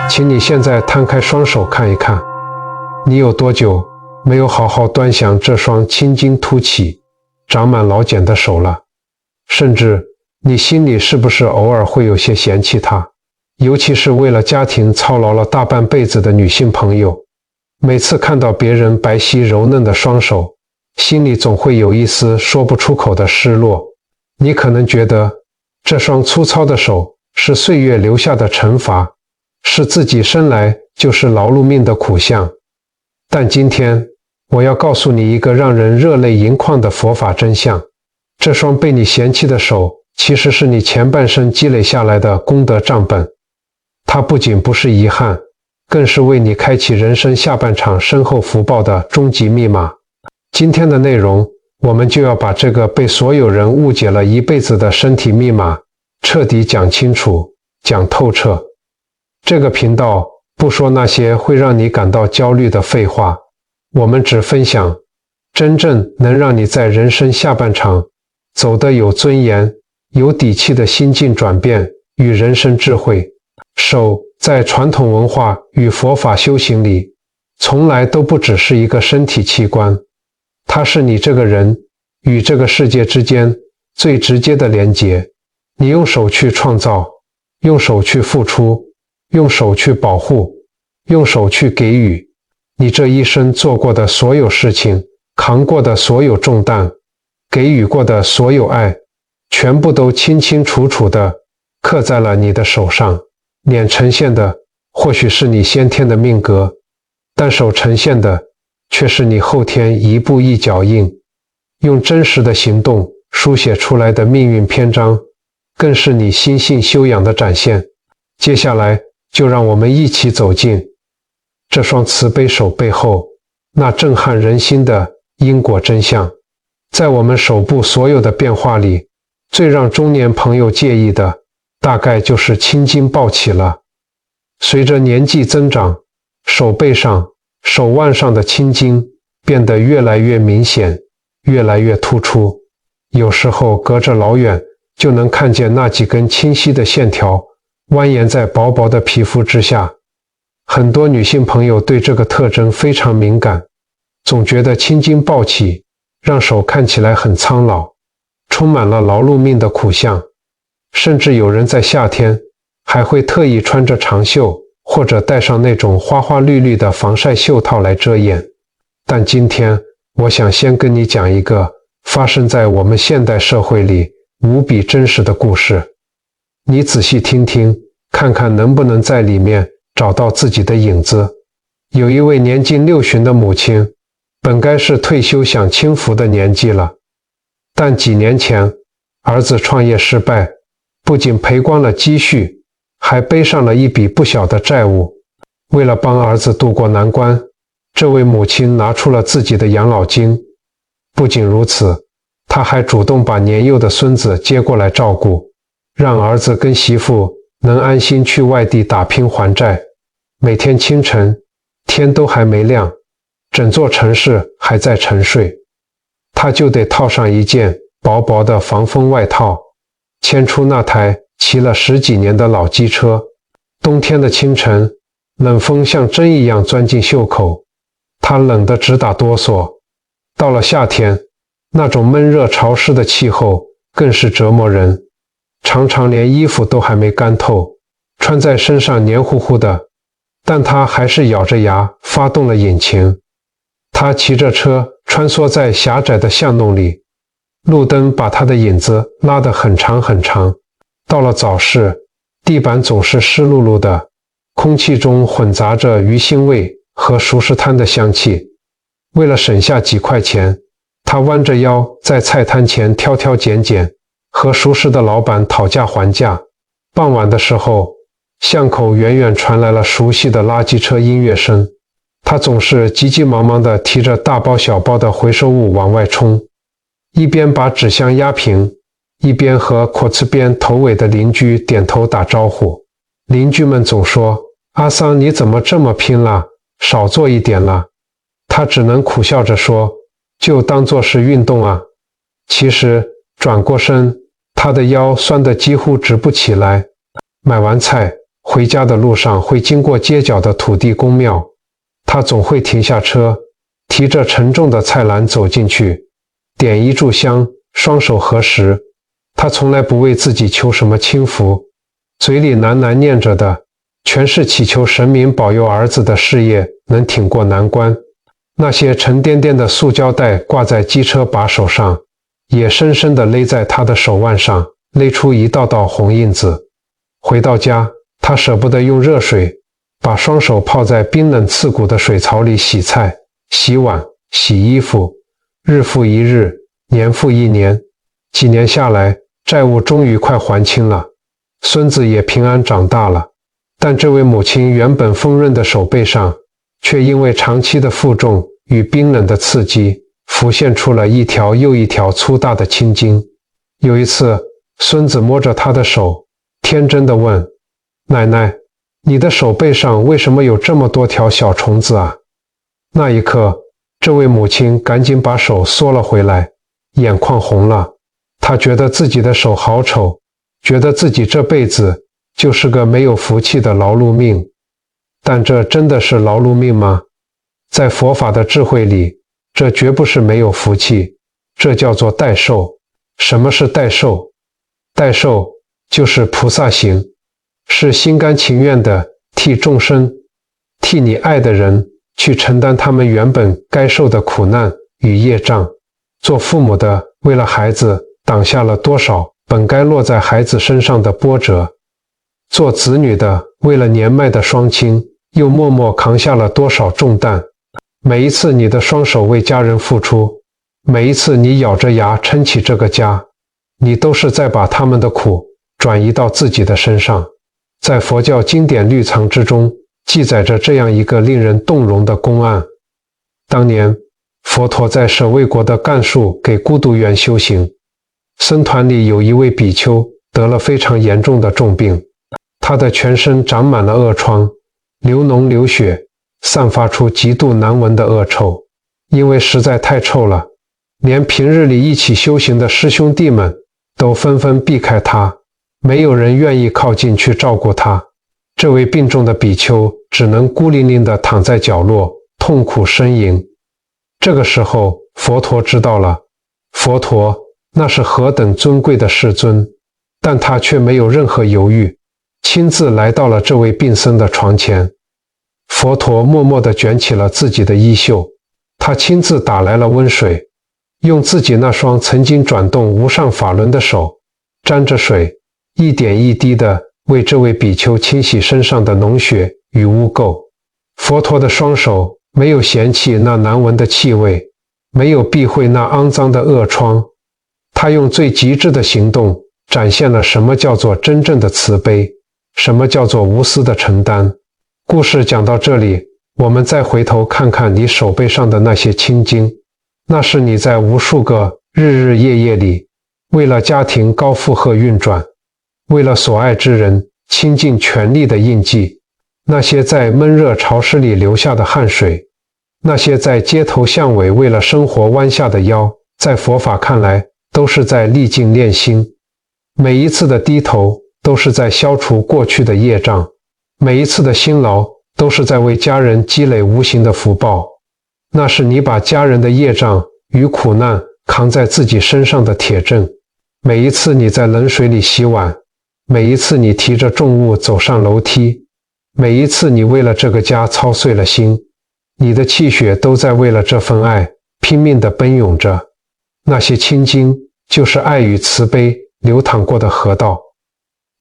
请你现在摊开双手看一看，你有多久没有好好端详这双青筋凸起、长满老茧的手了？甚至你心里是不是偶尔会有些嫌弃它？尤其是为了家庭操劳了大半辈子的女性朋友，每次看到别人白皙柔嫩的双手，心里总会有一丝说不出口的失落。你可能觉得这双粗糙的手是岁月留下的惩罚，是自己生来就是劳碌命的苦相。但今天我要告诉你一个让人热泪盈眶的佛法真相，这双被你嫌弃的手其实是你前半生积累下来的功德账本，它不仅不是遗憾，更是为你开启人生下半场深厚福报的终极密码。今天的内容，我们就要把这个被所有人误解了一辈子的身体密码彻底讲清楚、讲透彻。这个频道不说那些会让你感到焦虑的废话，我们只分享真正能让你在人生下半场走得有尊严、有底气的心境转变与人生智慧。手在传统文化与佛法修行里，从来都不只是一个身体器官，它是你这个人与这个世界之间最直接的连结。你用手去创造，用手去付出，用手去保护，用手去给予。你这一生做过的所有事情，扛过的所有重担，给予过的所有爱，全部都清清楚楚地刻在了你的手上。脸呈现的或许是你先天的命格，但手呈现的却是你后天一步一脚印，用真实的行动书写出来的命运篇章，更是你心性修养的展现。接下来就让我们一起走进这双慈悲手背后那震撼人心的因果真相。在我们手部所有的变化里，最让中年朋友介意的大概就是青筋暴起了。随着年纪增长，手背上、手腕上的青筋变得越来越明显，越来越突出。有时候隔着老远就能看见那几根清晰的线条蜿蜒在薄薄的皮肤之下。很多女性朋友对这个特征非常敏感，总觉得青筋暴起让手看起来很苍老，充满了劳碌命的苦相。甚至有人在夏天还会特意穿着长袖，或者戴上那种花花绿绿的防晒袖套来遮掩。但今天我想先跟你讲一个发生在我们现代社会里无比真实的故事，你仔细听听，看看能不能在里面找到自己的影子。有一位年近60的母亲，本该是退休享清福的年纪了，但几年前儿子创业失败，不仅赔光了积蓄，还背上了一笔不小的债务。为了帮儿子渡过难关，这位母亲拿出了自己的养老金。不仅如此，她还主动把年幼的孙子接过来照顾，让儿子跟媳妇能安心去外地打拼还债。每天清晨，天都还没亮，整座城市还在沉睡，她就得套上一件薄薄的防风外套，牵出那台骑了10几年的老机车。冬天的清晨，冷风像针一样钻进袖口，他冷得直打哆嗦。到了夏天，那种闷热潮湿的气候更是折磨人，常常连衣服都还没干透，穿在身上黏糊糊的，但他还是咬着牙发动了引擎。他骑着车穿梭在狭窄的巷弄里，路灯把他的影子拉得很长很长。到了早市，地板总是湿漉漉的，空气中混杂着鱼腥味和熟食摊的香气。为了省下几块钱，他弯着腰在菜摊前挑挑拣拣，和熟食的老板讨价还价。傍晚的时候，巷口远远传来了熟悉的垃圾车音乐声，他总是急急忙忙地提着大包小包的回收物往外冲，一边把纸箱压平，一边和口子边头尾的邻居点头打招呼。邻居们总说：“阿桑，你怎么这么拼了？少做一点了。”他只能苦笑着说：“就当作是运动啊。”其实转过身，他的腰酸得几乎直不起来。买完菜回家的路上会经过街角的土地公庙，他总会停下车，提着沉重的菜篮走进去，点一炷香，双手合十。他从来不为自己求什么轻福，嘴里喃喃念着的全是祈求神明保佑儿子的事业能挺过难关。那些沉甸甸的塑胶袋挂在机车把手上，也深深地勒在他的手腕上，勒出一道道红印子。回到家，他舍不得用热水，把双手泡在冰冷刺骨的水槽里洗菜、洗碗、洗衣服，日复一日，年复一年。几年下来，债务终于快还清了，孙子也平安长大了。但这位母亲原本丰润的手背上，却因为长期的负重与冰冷的刺激，浮现出了一条又一条粗大的青筋。有一次，孙子摸着他的手，天真地问：“奶奶，你的手背上为什么有这么多条小虫子啊？”那一刻，这位母亲赶紧把手缩了回来，眼眶红了。她觉得自己的手好丑，觉得自己这辈子就是个没有福气的劳碌命。但这真的是劳碌命吗？在佛法的智慧里，这绝不是没有福气，这叫做代受。什么是代受？代受就是菩萨行，是心甘情愿地替众生，替你爱的人去承担他们原本该受的苦难与业障。做父母的为了孩子挡下了多少本该落在孩子身上的波折，做子女的为了年迈的双亲又默默扛下了多少重担。每一次你的双手为家人付出，每一次你咬着牙撑起这个家，你都是在把他们的苦转移到自己的身上。在佛教经典律藏之中，记载着这样一个令人动容的公案。当年佛陀在舍卫国的干树给孤独园修行，僧团里有一位比丘得了非常严重的重病，他的全身长满了恶疮，流脓流血，散发出极度难闻的恶臭。因为实在太臭了，连平日里一起修行的师兄弟们都纷纷避开他，没有人愿意靠近去照顾他。这位病重的比丘只能孤零零地躺在角落，痛苦呻吟。这个时候，佛陀知道了，佛陀那是何等尊贵的世尊，但他却没有任何犹豫，亲自来到了这位病僧的床前。佛陀默默地卷起了自己的衣袖，他亲自打来了温水，用自己那双曾经转动无上法轮的手，沾着水，一点一滴地为这位比丘清洗身上的脓血与污垢。佛陀的双手没有嫌弃那难闻的气味，没有避讳那肮脏的恶疮，他用最极致的行动展现了什么叫做真正的慈悲，什么叫做无私的承担。故事讲到这里，我们再回头看看你手背上的那些青筋，那是你在无数个日日夜夜里，为了家庭高负荷运转，为了所爱之人倾尽全力的印记。那些在闷热潮湿里流下的汗水，那些在街头巷尾为了生活弯下的腰，在佛法看来都是在历尽练心。每一次的低头都是在消除过去的业障，每一次的辛劳都是在为家人积累无形的福报。那是你把家人的业障与苦难扛在自己身上的铁证。每一次你在冷水里洗碗，每一次你提着重物走上楼梯，每一次你为了这个家操碎了心，你的气血都在为了这份爱拼命地奔涌着。那些青筋就是爱与慈悲流淌过的河道。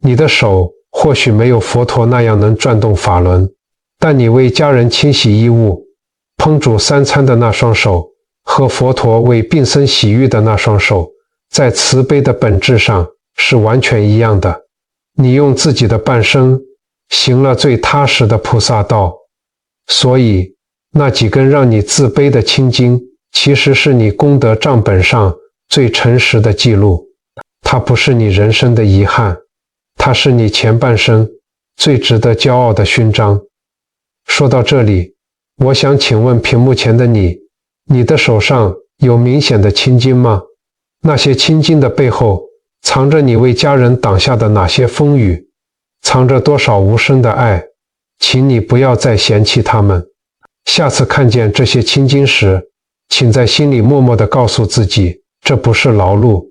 你的手或许没有佛陀那样能转动法轮，但你为家人清洗衣物、烹煮三餐的那双手，和佛陀为病僧洗浴的那双手，在慈悲的本质上是完全一样的。你用自己的半生行了最踏实的菩萨道，所以那几根让你自卑的青筋，其实是你功德账本上最诚实的记录。它不是你人生的遗憾，它是你前半生最值得骄傲的勋章。说到这里，我想请问屏幕前的你，你的手上有明显的青筋吗？那些青筋的背后藏着你为家人挡下的哪些风雨？藏着多少无声的爱，请你不要再嫌弃他们。下次看见这些青筋时，请在心里默默地告诉自己，这不是劳碌，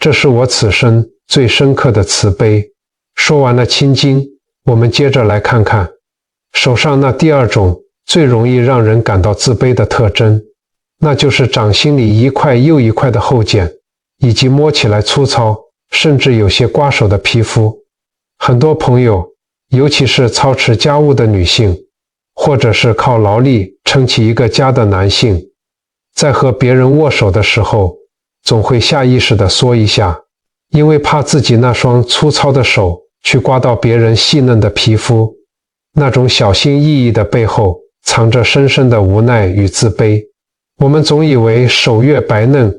这是我此生最深刻的慈悲。说完了青筋，我们接着来看看手上那第二种最容易让人感到自卑的特征，那就是掌心里一块又一块的厚茧，以及摸起来粗糙，甚至有些刮手的皮肤。很多朋友，尤其是操持家务的女性，或者是靠劳力撑起一个家的男性，在和别人握手的时候，总会下意识地缩一下，因为怕自己那双粗糙的手去刮到别人细嫩的皮肤。那种小心翼翼的背后，藏着深深的无奈与自卑。我们总以为手越白嫩，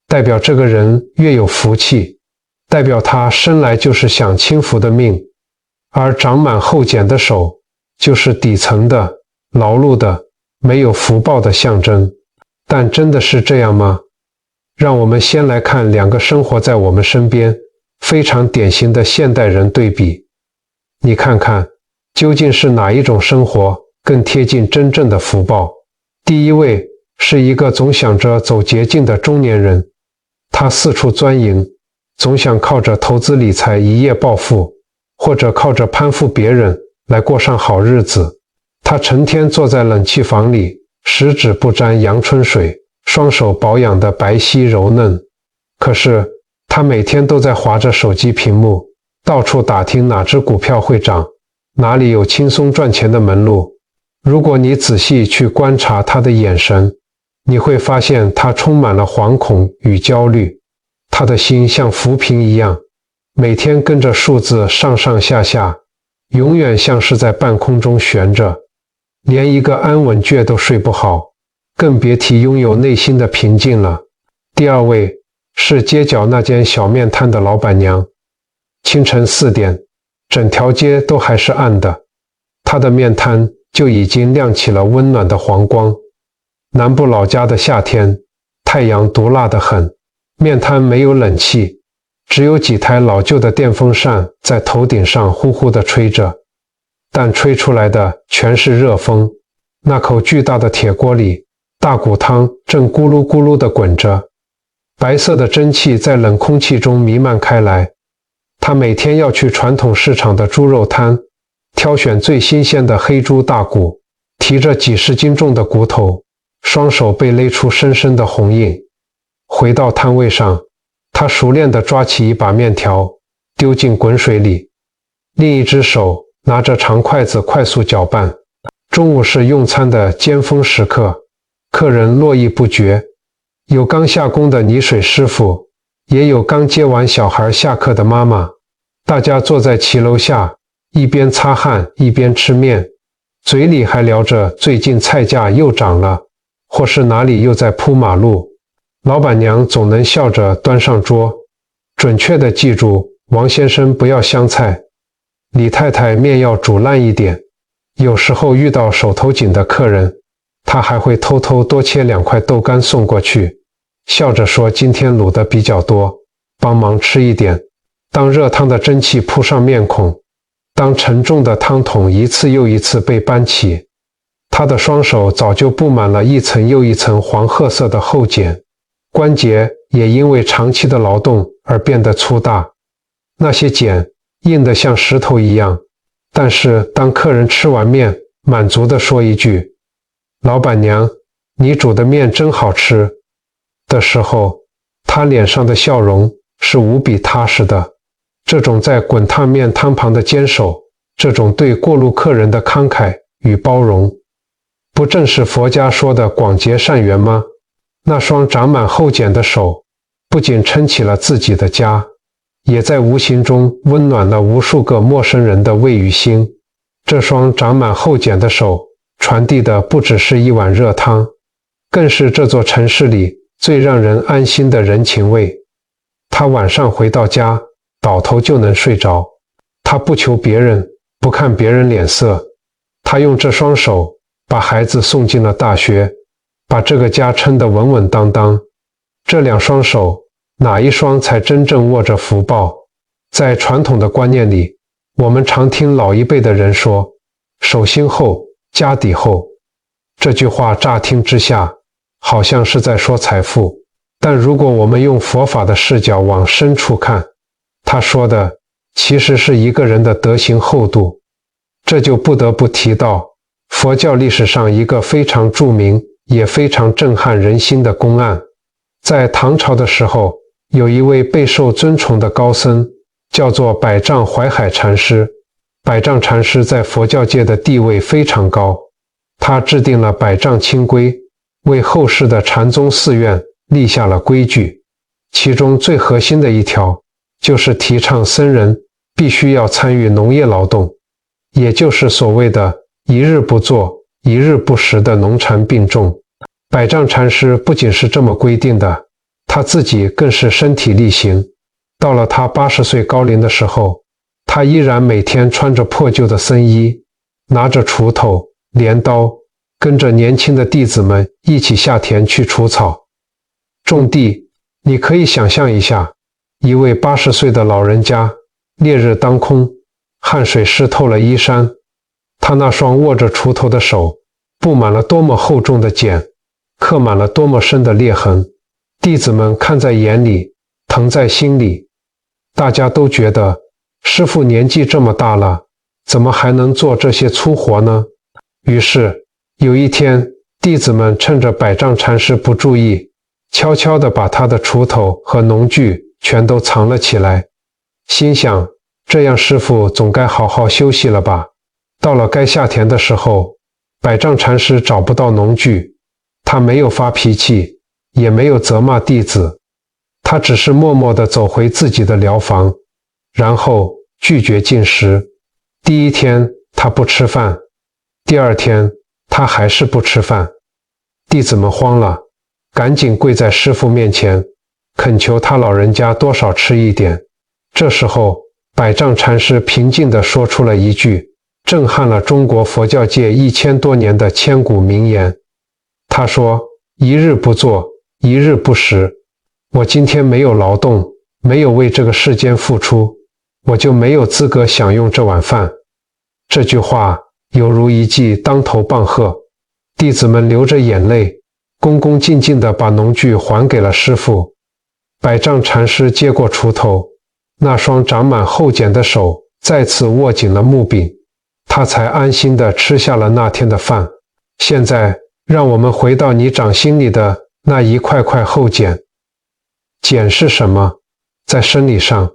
代表这个人越有福气，代表他生来就是享清福的命，而长满厚茧的手就是底层的、劳碌的、没有福报的象征。但真的是这样吗？让我们先来看两个生活在我们身边非常典型的现代人对比，你看看究竟是哪一种生活更贴近真正的福报。第一位是一个总想着走捷径的中年人，他四处钻营，总想靠着投资理财一夜暴富，或者靠着攀附别人来过上好日子。他成天坐在冷气房里，十指不沾阳春水，双手保养得白皙柔嫩。可是他每天都在滑着手机屏幕，到处打听哪只股票会涨，哪里有轻松赚钱的门路。如果你仔细去观察他的眼神，你会发现他充满了惶恐与焦虑。他的心像浮萍一样，每天跟着数字上上下下，永远像是在半空中悬着，连一个安稳觉都睡不好，更别提拥有内心的平静了。第二位是街角那间小面摊的老板娘。清晨4点，整条街都还是暗的，她的面摊就已经亮起了温暖的黄光。南部老家的夏天，太阳毒辣得很，面摊没有冷气，只有几台老旧的电风扇在头顶上呼呼地吹着，但吹出来的全是热风。那口巨大的铁锅里，大骨汤正咕噜咕噜地滚着，白色的蒸汽在冷空气中弥漫开来。他每天要去传统市场的猪肉摊，挑选最新鲜的黑猪大骨，提着几十斤重的骨头，双手被勒出深深的红印。回到摊位上，他熟练地抓起一把面条，丢进滚水里，另一只手拿着长筷子快速搅拌。中午是用餐的尖峰时刻，客人络绎不绝，有刚下工的泥水师傅，也有刚接完小孩下课的妈妈。大家坐在骑楼下，一边擦汗一边吃面，嘴里还聊着最近菜价又涨了，或是哪里又在铺马路。老板娘总能笑着端上桌，准确地记住王先生不要香菜，李太太面要煮烂一点。有时候遇到手头紧的客人，她还会偷偷多切2块豆干送过去，笑着说今天卤的比较多，帮忙吃一点。当热汤的蒸汽扑上面孔，当沉重的汤桶一次又一次被搬起，他的双手早就布满了一层又一层黄褐色的厚茧，关节也因为长期的劳动而变得粗大，那些茧硬得像石头一样。但是当客人吃完面，满足地说一句“老板娘，你煮的面真好吃”的时候，他脸上的笑容是无比踏实的。这种在滚烫面汤旁的坚守，这种对过路客人的慷慨与包容，不正是佛家说的广结善缘吗？那双长满厚茧的手，不仅撑起了自己的家，也在无形中温暖了无数个陌生人的胃与心。这双长满厚茧的手，传递的不只是一碗热汤，更是这座城市里最让人安心的人情味。他晚上回到家，倒头就能睡着。他不求别人，不看别人脸色。他用这双手把孩子送进了大学，把这个家撑得稳稳当当。这2双手，哪一双才真正握着福报？在传统的观念里，我们常听老一辈的人说手心厚，家底厚。这句话乍听之下好像是在说财富，但如果我们用佛法的视角往深处看，他说的其实是一个人的德行厚度。这就不得不提到佛教历史上一个非常著名也非常震撼人心的公案。在唐朝的时候，有一位备受尊崇的高僧，叫做百丈怀海禅师。百丈禅师在佛教界的地位非常高，他制定了百丈清规，为后世的禅宗寺院立下了规矩。其中最核心的一条就是提倡僧人必须要参与农业劳动，也就是所谓的一日不做一日不食的农禅并重。百丈禅师不仅是这么规定的，他自己更是身体力行。到了他80岁高龄的时候，他依然每天穿着破旧的僧衣，拿着锄头、镰刀，跟着年轻的弟子们一起下田去除草、种地。你可以想象一下，一位80岁的老人家，烈日当空，汗水湿透了衣衫，他那双握着锄头的手布满了多么厚重的茧，刻满了多么深的裂痕。弟子们看在眼里，疼在心里，大家都觉得师父年纪这么大了，怎么还能做这些粗活呢？于是有一天，弟子们趁着百丈禅师不注意，悄悄地把他的锄头和农具全都藏了起来，心想这样师父总该好好休息了吧。到了该下田的时候，百丈禅师找不到农具，他没有发脾气，也没有责骂弟子，他只是默默地走回自己的寮房，然后拒绝进食。第一天他不吃饭，第二天他还是不吃饭。弟子们慌了，赶紧跪在师父面前，恳求他老人家多少吃一点。这时候，百丈禅师平静地说出了一句震撼了中国佛教界1000多年的千古名言。他说：一日不做，一日不食。我今天没有劳动，没有为这个世间付出，我就没有资格享用这碗饭。这句话犹如一记当头棒喝，弟子们流着眼泪，恭恭敬敬地把农具还给了师父。百丈禅师接过锄头，那双长满厚茧的手再次握紧了木柄，他才安心地吃下了那天的饭。现在让我们回到你掌心里的那一块块厚茧。茧是什么？在生理上，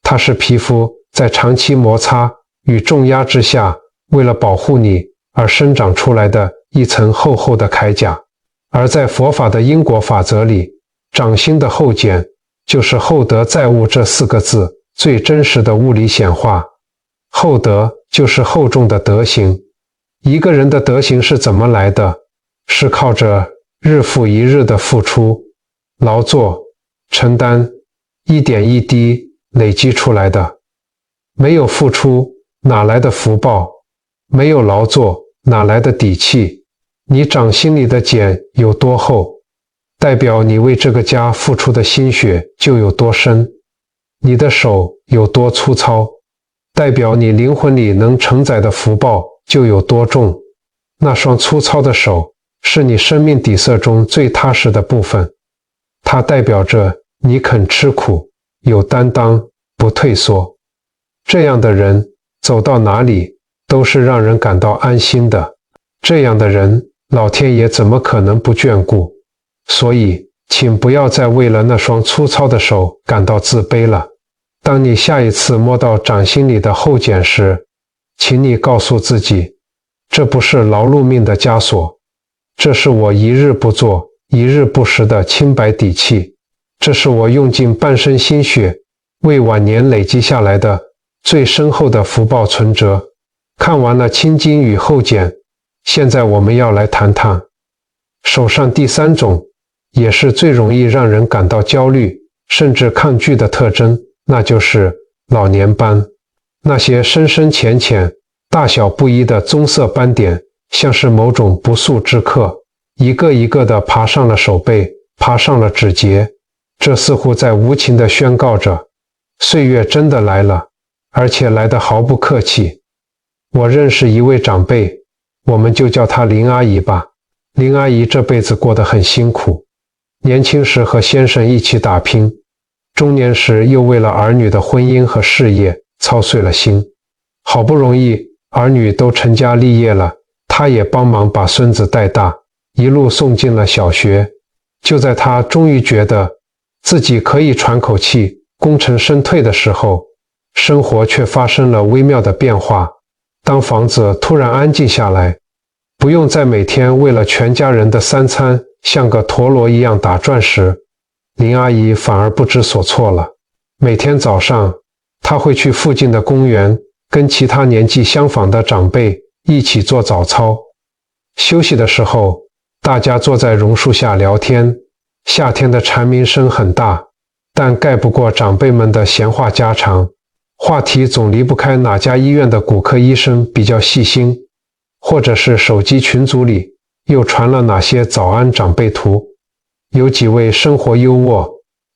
它是皮肤在长期摩擦与重压之下，为了保护你而生长出来的一层厚厚的铠甲。而在佛法的因果法则里，掌心的厚茧就是厚德载物这4个字最真实的物理显化。厚德就是厚重的德行。一个人的德行是怎么来的？是靠着日复一日的付出、劳作、承担，一点一滴累积出来的。没有付出，哪来的福报？没有劳作，哪来的底气？你掌心里的茧有多厚，代表你为这个家付出的心血就有多深。你的手有多粗糙，代表你灵魂里能承载的福报就有多重。那双粗糙的手是你生命底色中最踏实的部分，它代表着你肯吃苦，有担当，不退缩。这样的人走到哪里都是让人感到安心的，这样的人老天爷怎么可能不眷顾？所以请不要再为了那双粗糙的手感到自卑了。当你下一次摸到掌心里的厚茧时，请你告诉自己，这不是劳碌命的枷锁，这是我一日不做一日不食的清白底气，这是我用尽半生心血为晚年累积下来的最深厚的福报存折。看完了青筋与厚茧，现在我们要来谈谈手上第3种，也是最容易让人感到焦虑甚至抗拒的特征，那就是老年斑。那些深深浅浅、大小不一的棕色斑点，像是某种不速之客，一个一个地爬上了手背，爬上了指节。这似乎在无情地宣告着，岁月真的来了，而且来得毫不客气。我认识一位长辈，我们就叫她林阿姨吧。林阿姨这辈子过得很辛苦，年轻时和先生一起打拼，中年时又为了儿女的婚姻和事业操碎了心。好不容易儿女都成家立业了，她也帮忙把孙子带大，一路送进了小学。就在她终于觉得自己可以喘口气，功成身退的时候，生活却发生了微妙的变化。当房子突然安静下来，不用再每天为了全家人的三餐像个陀螺一样打转时，林阿姨反而不知所措了。每天早上，她会去附近的公园，跟其他年纪相仿的长辈一起做早操。休息的时候，大家坐在榕树下聊天，夏天的蝉鸣声很大，但盖不过长辈们的闲话家常。话题总离不开哪家医院的骨科医生比较细心，或者是手机群组里又传了哪些早安长辈图。有几位生活优渥，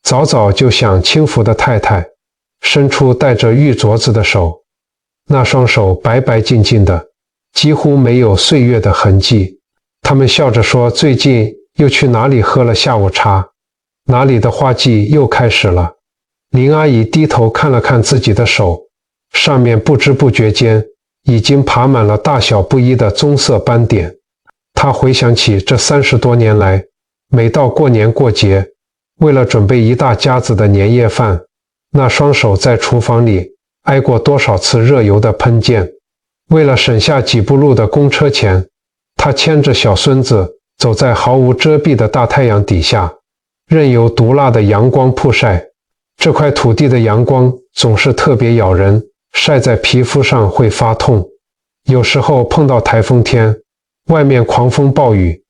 早早就享清福的太太，伸出带着玉镯子的手，那双手白白净净的，几乎没有岁月的痕迹。他们笑着说，最近又去哪里喝了下午茶，哪里的花季又开始了。林阿姨低头看了看自己的手，上面不知不觉间已经爬满了大小不一的棕色斑点。她回想起这30多年来，每到过年过节，为了准备一大家子的年夜饭，那双手在厨房里挨过多少次热油的喷溅。为了省下几步路的公车钱，她牵着小孙子走在毫无遮蔽的大太阳底下，任由毒辣的阳光曝晒。这块土地的阳光总是特别咬人，晒在皮肤上会发痛。有时候碰到台风天，外面狂风暴雨，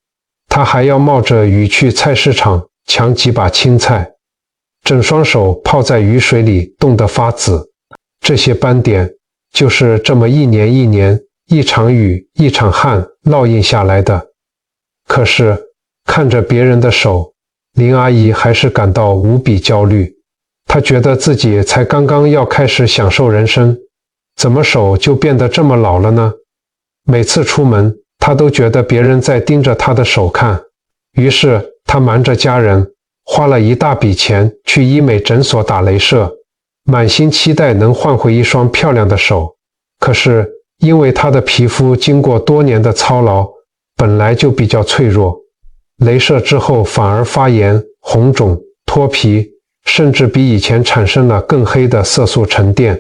他还要冒着雨去菜市场抢几把青菜，整双手泡在雨水里冻得发紫。这些斑点就是这么一年一年，一场雨一场旱烙印下来的。可是看着别人的手，林阿姨还是感到无比焦虑。她觉得自己才刚刚要开始享受人生，怎么手就变得这么老了呢？每次出门，她都觉得别人在盯着她的手看，于是她瞒着家人，花了一大笔钱去医美诊所打雷射，满心期待能换回一双漂亮的手。可是因为她的皮肤经过多年的操劳，本来就比较脆弱，雷射之后反而发炎、红肿、脱皮，甚至比以前产生了更黑的色素沉淀。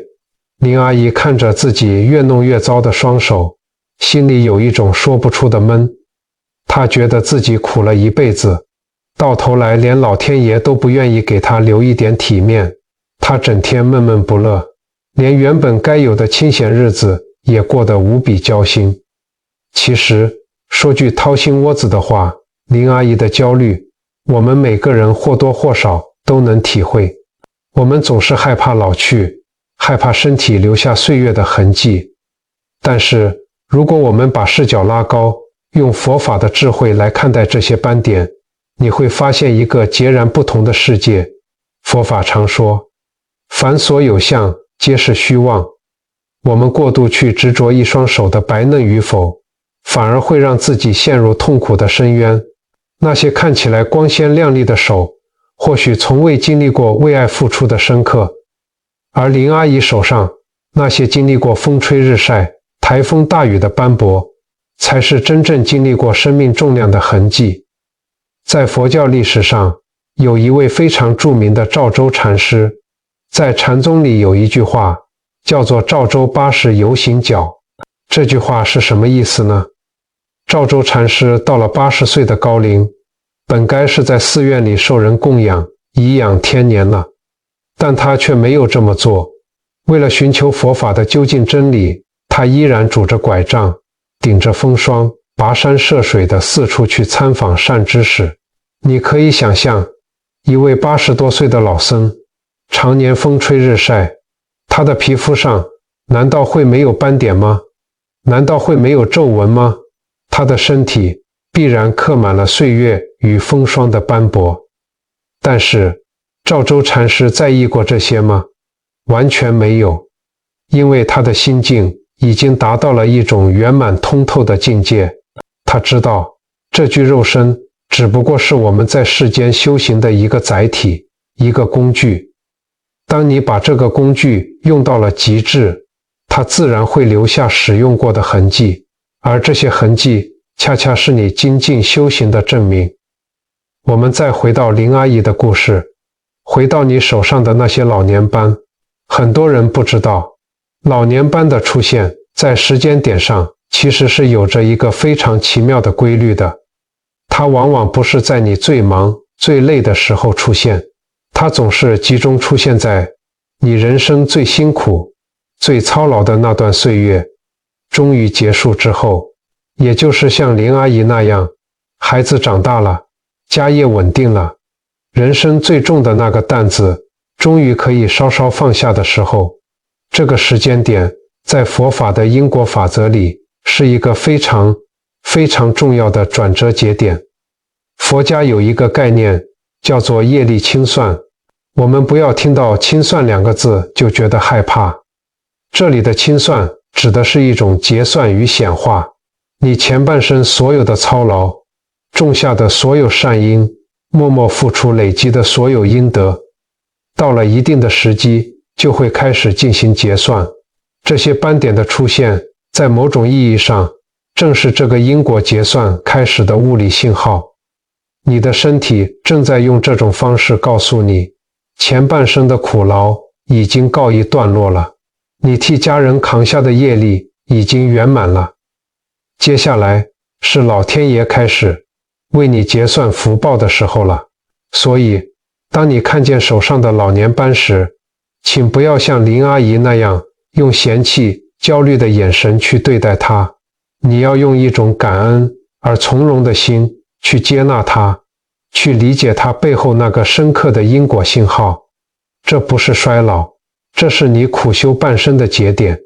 林阿姨看着自己越弄越糟的双手，心里有一种说不出的闷。她觉得自己苦了一辈子，到头来连老天爷都不愿意给她留一点体面。她整天闷闷不乐，连原本该有的清闲日子也过得无比焦心。其实说句掏心窝子的话，林阿姨的焦虑，我们每个人或多或少都能体会。我们总是害怕老去，害怕身体留下岁月的痕迹。但是如果我们把视角拉高，用佛法的智慧来看待这些斑点，你会发现一个截然不同的世界。佛法常说，凡所有相，皆是虚妄。我们过度去执着一双手的白嫩与否，反而会让自己陷入痛苦的深渊。那些看起来光鲜亮丽的手，或许从未经历过为爱付出的深刻，而林阿姨手上那些经历过风吹日晒、台风大雨的斑驳，才是真正经历过生命重量的痕迹。在佛教历史上，有一位非常著名的赵州禅师，在禅宗里有一句话叫做赵州80游行脚。这句话是什么意思呢？赵州禅师到了80岁的高龄，本该是在寺院里受人供养，颐养天年了，但他却没有这么做。为了寻求佛法的究竟真理，他依然拄着拐杖，顶着风霜，跋山涉水的四处去参访善知识。你可以想象，一位80多岁的老僧，常年风吹日晒，他的皮肤上难道会没有斑点吗？难道会没有皱纹吗？他的身体必然刻满了岁月与风霜的斑驳。但是赵州禅师在意过这些吗？完全没有。因为他的心境已经达到了一种圆满通透的境界。他知道这具肉身只不过是我们在世间修行的一个载体，一个工具。当你把这个工具用到了极致，它自然会留下使用过的痕迹，而这些痕迹恰恰是你精进修行的证明。我们再回到林阿姨的故事，回到你手上的那些老年斑，很多人不知道，老年斑的出现在时间点上其实是有着一个非常奇妙的规律的。它往往不是在你最忙最累的时候出现，它总是集中出现在你人生最辛苦最操劳的那段岁月终于结束之后，也就是像林阿姨那样，孩子长大了，家业稳定了，人生最重的那个担子终于可以稍稍放下的时候。这个时间点在佛法的因果法则里是一个非常重要的转折节点。佛家有一个概念叫做业力清算，我们不要听到清算两个字就觉得害怕。这里的清算指的是一种结算与显化，你前半生所有的操劳，种下的所有善因，默默付出累积的所有阴德，到了一定的时机就会开始进行结算。这些斑点的出现，在某种意义上正是这个因果结算开始的物理信号。你的身体正在用这种方式告诉你，前半生的苦劳已经告一段落了，你替家人扛下的业力已经圆满了。接下来是老天爷开始为你结算福报的时候了。所以当你看见手上的老年斑时，请不要像林阿姨那样用嫌弃焦虑的眼神去对待它，你要用一种感恩而从容的心去接纳它，去理解它背后那个深刻的因果信号。这不是衰老，这是你苦修半生的节点，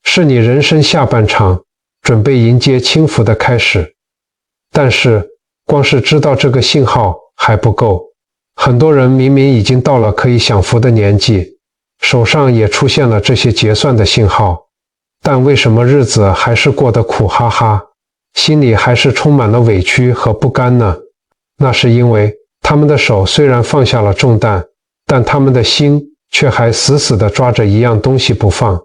是你人生下半场准备迎接轻福的开始。但是光是知道这个信号还不够，很多人明明已经到了可以享福的年纪，手上也出现了这些结算的信号，但为什么日子还是过得苦哈哈，心里还是充满了委屈和不甘呢？那是因为他们的手虽然放下了重担，但他们的心却还死死地抓着一样东西不放。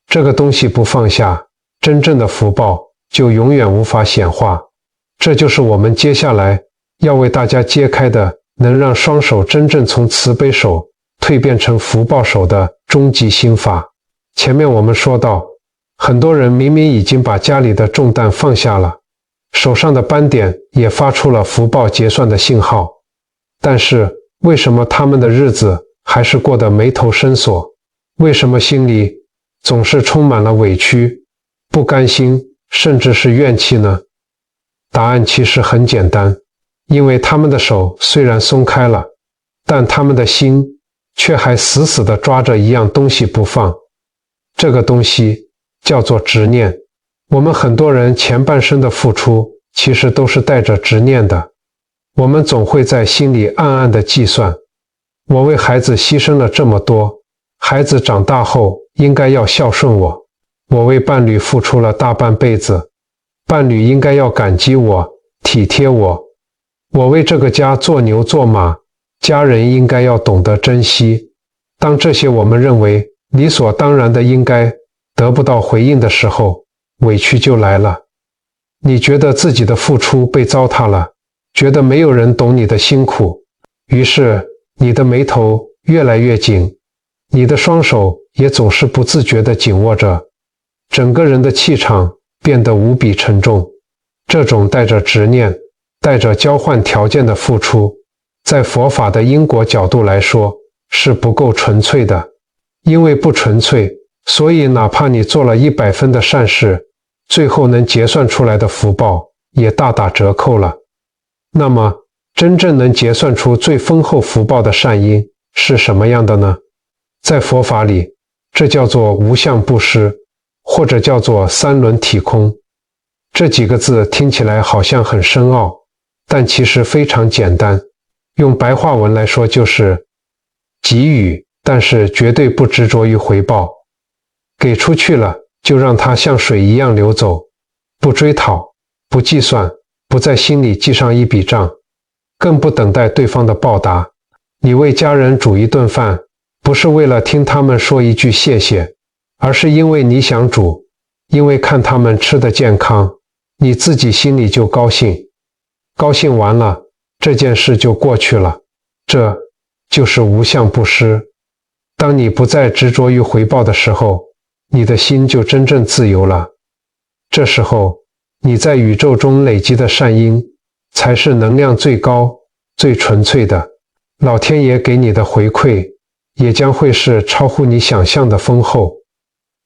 这个东西不放下，真正的福报就永远无法显化。这就是我们接下来要为大家揭开的，能让双手真正从慈悲手蜕变成福报手的终极心法。前面我们说到，很多人明明已经把家里的重担放下了，手上的斑点也发出了福报结算的信号，但是为什么他们的日子还是过得眉头深锁？为什么心里总是充满了委屈、不甘心，甚至是怨气呢？答案其实很简单，因为他们的手虽然松开了，但他们的心却还死死地抓着一样东西不放。这个东西叫做执念。我们很多人前半生的付出其实都是带着执念的，我们总会在心里暗暗地计算，我为孩子牺牲了这么多，孩子长大后应该要孝顺我，我为伴侣付出了大半辈子，伴侣应该要感激我，体贴我，我为这个家做牛做马，家人应该要懂得珍惜。当这些我们认为理所当然的应该得不到回应的时候，委屈就来了。你觉得自己的付出被糟蹋了，觉得没有人懂你的辛苦，于是你的眉头越来越紧，你的双手也总是不自觉地紧握着，整个人的气场变得无比沉重。这种带着执念、带着交换条件的付出，在佛法的因果角度来说是不够纯粹的。因为不纯粹，所以哪怕你做了100分的善事，最后能结算出来的福报也大打折扣了。那么真正能结算出最丰厚福报的善因是什么样的呢？在佛法里，这叫做无相布施，或者叫做三轮体空。这几个字听起来好像很深奥，但其实非常简单，用白话文来说就是给予，但是绝对不执着于回报，给出去了，就让它像水一样流走，不追讨，不计算，不在心里记上一笔账，更不等待对方的报答。你为家人煮一顿饭，不是为了听他们说一句谢谢，而是因为你想煮，因为看他们吃得健康，你自己心里就高兴。高兴完了，这件事就过去了，这就是无相布施。当你不再执着于回报的时候，你的心就真正自由了。这时候，你在宇宙中累积的善因，才是能量最高、最纯粹的。老天爷给你的回馈，也将会是超乎你想象的丰厚。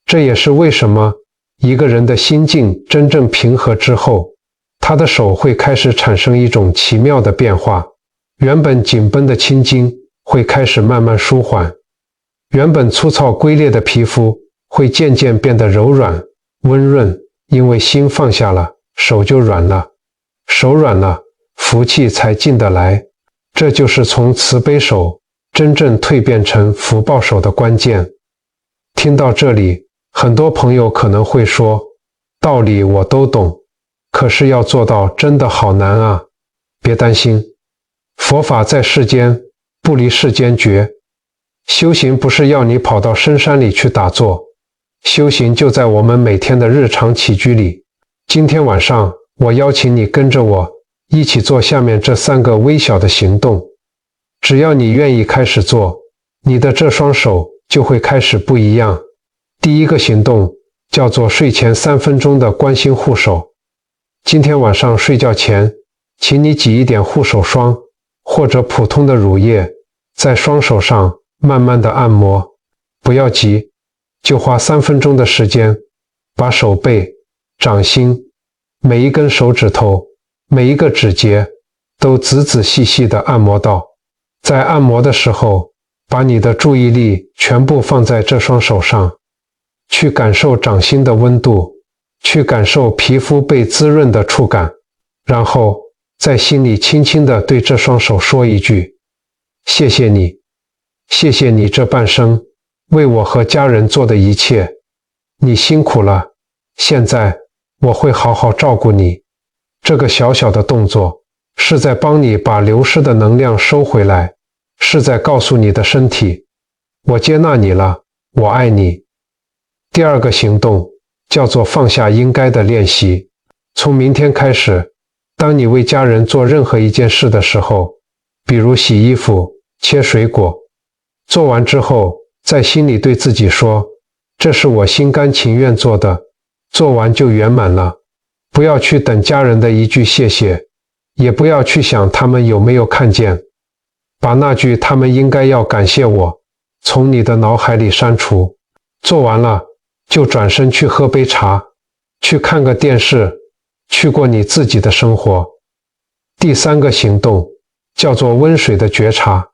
这也是为什么一个人的心境真正平和之后，他的手会开始产生一种奇妙的变化，原本紧绷的青筋会开始慢慢舒缓，原本粗糙龟裂的皮肤会渐渐变得柔软、温润，因为心放下了，手就软了，手软了，福气才进得来。这就是从慈悲手真正蜕变成福报手的关键。听到这里，很多朋友可能会说，道理我都懂，可是要做到真的好难啊。别担心，佛法在世间，不离世间觉。修行不是要你跑到深山里去打坐，修行就在我们每天的日常起居里。今天晚上，我邀请你跟着我一起做下面这3个微小的行动。只要你愿意开始做，你的这双手就会开始不一样。第一个行动叫做睡前3分钟的关心护手。今天晚上睡觉前，请你挤一点护手霜或者普通的乳液，在双手上慢慢的按摩，不要急，就花3分钟的时间，把手背、掌心、每一根手指头、每一个指节都仔仔细细地按摩到。在按摩的时候，把你的注意力全部放在这双手上，去感受掌心的温度，去感受皮肤被滋润的触感，然后在心里轻轻地对这双手说一句：谢谢你，谢谢你这半生为我和家人做的一切，你辛苦了，现在我会好好照顾你。这个小小的动作是在帮你把流失的能量收回来，是在告诉你的身体，我接纳你了，我爱你。第二个行动叫做放下应该的练习。从明天开始，当你为家人做任何一件事的时候，比如洗衣服、切水果，做完之后，在心里对自己说，这是我心甘情愿做的，做完就圆满了。不要去等家人的一句谢谢，也不要去想他们有没有看见，把那句他们应该要感谢我从你的脑海里删除。做完了，就转身去喝杯茶，去看个电视，去过你自己的生活。第3个行动叫做温水的觉察。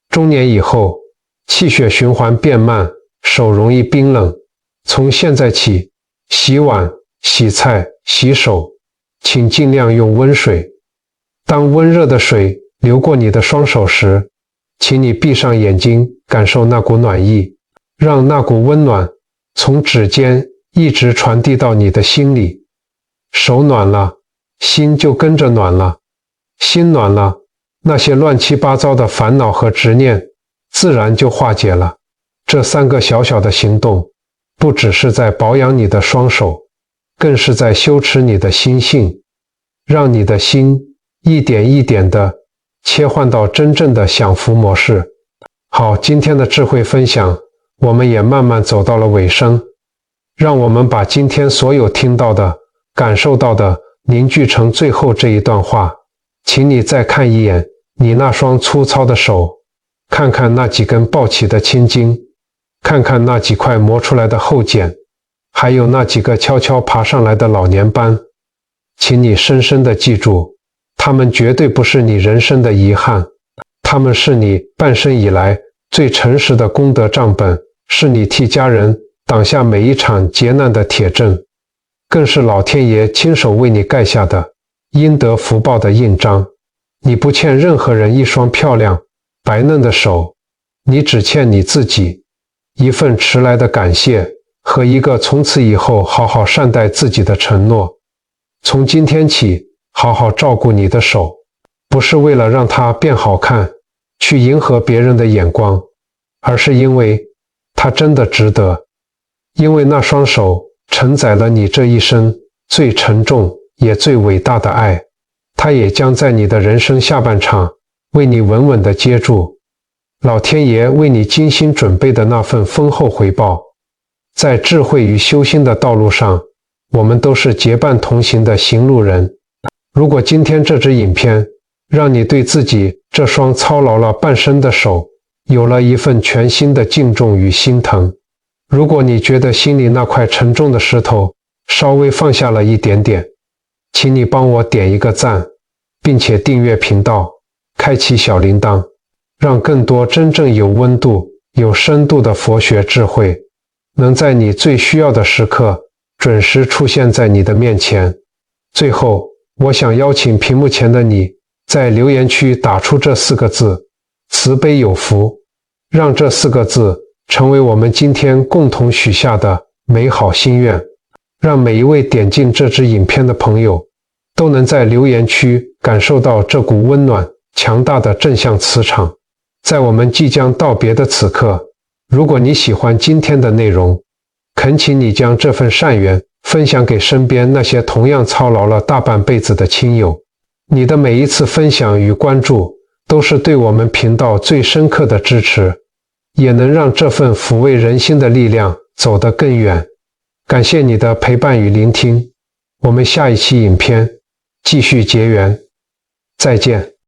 中年以后，气血循环变慢，手容易冰冷。从现在起，洗碗、洗菜、洗手，请尽量用温水。当温热的水流过你的双手时，请你闭上眼睛，感受那股暖意，让那股温暖从指尖一直传递到你的心里。手暖了，心就跟着暖了，心暖了，那些乱七八糟的烦恼和执念自然就化解了。这3个小小的行动，不只是在保养你的双手，更是在修持你的心性，让你的心一点一点地切换到真正的享福模式。好，今天的智慧分享，我们也慢慢走到了尾声。让我们把今天所有听到的、感受到的凝聚成最后这一段话。请你再看一眼你那双粗糙的手，看看那几根抱起的青筋，看看那几块磨出来的厚茧，还有那几个悄悄爬上来的老年斑。请你深深地记住，它们绝对不是你人生的遗憾，它们是你半生以来最诚实的功德账本，是你替家人挡下每一场劫难的铁证，更是老天爷亲手为你盖下的应得福报的印章。你不欠任何人一双漂亮白嫩的手，你只欠你自己一份迟来的感谢和一个从此以后好好善待自己的承诺。从今天起，好好照顾你的手，不是为了让它变好看，去迎合别人的眼光，而是因为它真的值得。因为那双手承载了你这一生最沉重也最伟大的爱，它也将在你的人生下半场为你稳稳地接住老天爷为你精心准备的那份丰厚回报。在智慧与修心的道路上，我们都是结伴同行的行路人。如果今天这支影片让你对自己这双操劳了半生的手有了一份全新的敬重与心疼，如果你觉得心里那块沉重的石头稍微放下了一点点，请你帮我点一个赞，并且订阅频道，开启小铃铛，让更多真正有温度、有深度的佛学智慧能在你最需要的时刻准时出现在你的面前。最后，我想邀请屏幕前的你在留言区打出这4个字：慈悲有福，让这4个字成为我们今天共同许下的美好心愿，让每一位点进这支影片的朋友都能在留言区感受到这股温暖、强大的正向磁场。在我们即将道别的此刻，如果你喜欢今天的内容，恳请你将这份善缘分享给身边那些同样操劳了大半辈子的亲友。你的每一次分享与关注都是对我们频道最深刻的支持，也能让这份抚慰人心的力量走得更远。感谢你的陪伴与聆听，我们下一期影片继续结缘，再见。